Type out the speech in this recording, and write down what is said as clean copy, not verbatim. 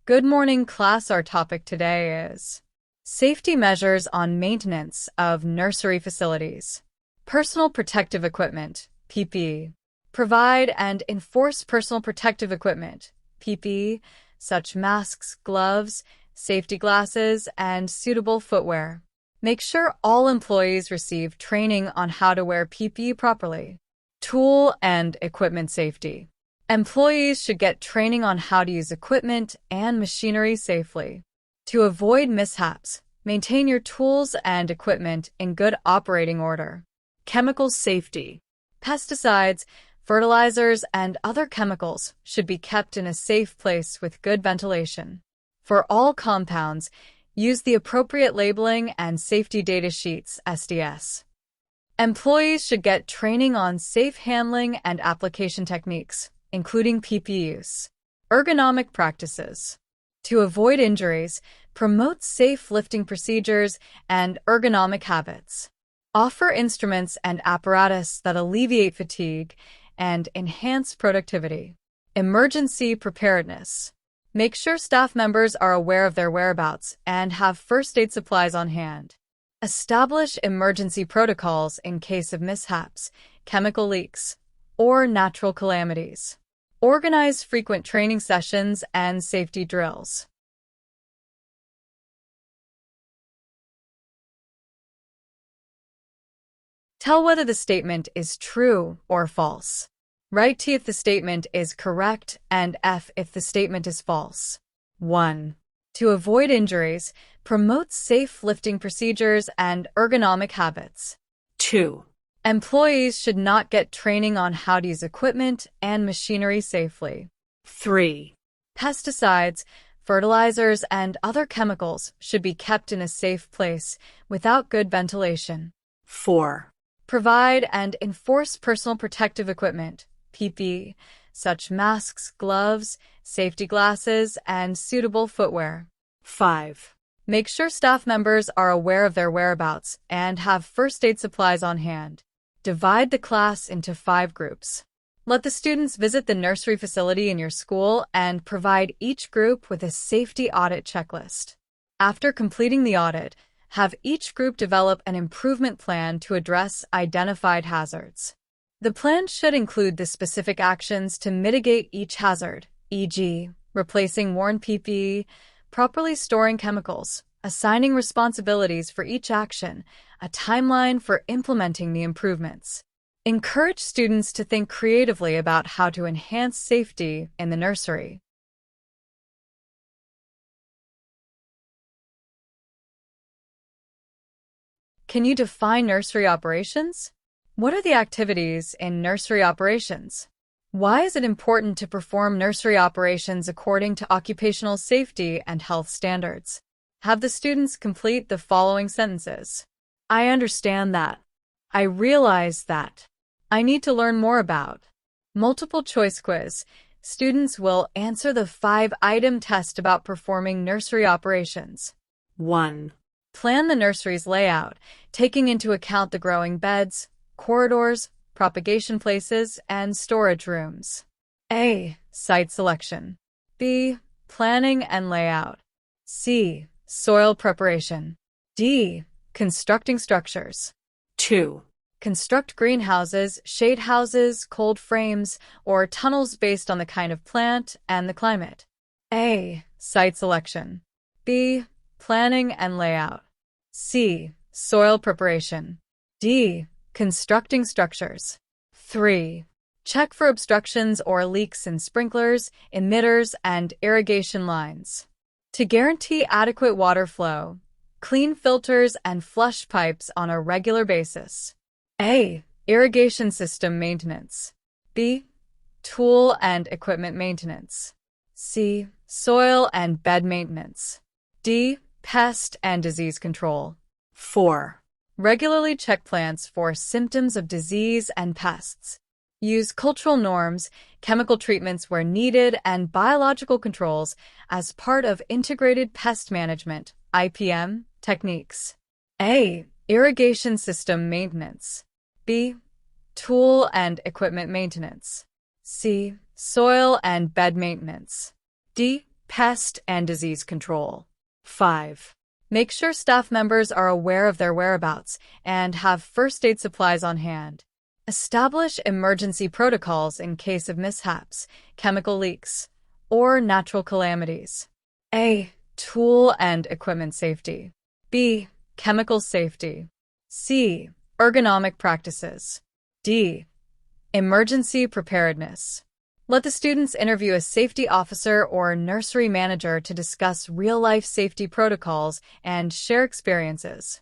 Good morning, class. Our topic today is safety measures on maintenance of nursery facilities. Personal protective equipment, PPE. Provide and enforce personal protective equipment, PPE, such masks, gloves, safety glasses, and suitable footwear. Make sure all employees receive training on how to wear PPE properly. Tool and equipment safety. Employees should get training on how to use equipment and machinery safely. To avoid mishaps, maintain your tools and equipment in good operating order. Chemical safety. Pesticides, fertilizers, and other chemicals should be kept in a safe place with good ventilation. For all compounds, use the appropriate labeling and safety data sheets, SDS. Employees should get training on safe handling and application techniques, including PPE use. Ergonomic practices. To avoid injuries, promote safe lifting procedures and ergonomic habits. Offer instruments and apparatus that alleviate fatigue and enhance productivity. Emergency preparedness. Make sure staff members are aware of their whereabouts and have first aid supplies on hand. Establish emergency protocols in case of mishaps, chemical leaks, or natural calamities. Organize frequent training sessions and safety drills. Tell whether the statement is true or false. Write T if the statement is correct and F if the statement is false. 1. To avoid injuries, promote safe lifting procedures and ergonomic habits. 2. Employees should not get training on how to use equipment and machinery safely. 3. Pesticides, fertilizers, and other chemicals should be kept in a safe place without good ventilation. 4. Provide and enforce personal protective equipment, PPE, such masks, gloves, safety glasses, and suitable footwear. 5. Make sure staff members are aware of their whereabouts and have first aid supplies on hand. Divide the class into 5 groups. Let the students visit the nursery facility in your school and provide each group with a safety audit checklist. After completing the audit, have each group develop an improvement plan to address identified hazards. The plan should include the specific actions to mitigate each hazard, e.g., replacing worn PPE, properly storing chemicals, assigning responsibilities for each action, a timeline for implementing the improvements. Encourage students to think creatively about how to enhance safety in the nursery. Can you define nursery operations? What are the activities in nursery operations? Why is it important to perform nursery operations according to occupational safety and health standards? Have the students complete the following sentences. I understand that. I realize that. I need to learn more about. Multiple choice quiz. Students will answer the 5-item test about performing nursery operations. 1. Plan the nursery's layout, taking into account the growing beds, corridors, propagation places, and storage rooms. A. Site selection. B. Planning and layout. C. Soil preparation. D. Constructing structures. 2. Construct greenhouses, shade houses, cold frames, or tunnels based on the kind of plant and the climate. A. Site selection. B. Planning and layout. C. Soil preparation. D. Constructing structures. 3. Check for obstructions or leaks in sprinklers, emitters, and irrigation lines. To guarantee adequate water flow, clean filters and flush pipes on a regular basis. A. Irrigation system maintenance. B. Tool and equipment maintenance. C. Soil and bed maintenance. D. Pest and disease control. 4. Regularly check plants for symptoms of disease and pests. Use cultural norms, chemical treatments where needed, and biological controls as part of integrated pest management, IPM, techniques. A. Irrigation system maintenance. B. Tool and equipment maintenance. C. Soil and bed maintenance. D. Pest and disease control. 5. Make sure staff members are aware of their whereabouts and have first aid supplies on hand. Establish emergency protocols in case of mishaps, chemical leaks, or natural calamities. A. Tool and equipment safety. B. Chemical safety. C. Ergonomic practices. D. Emergency preparedness. Let the students interview a safety officer or nursery manager to discuss real-life safety protocols and share experiences.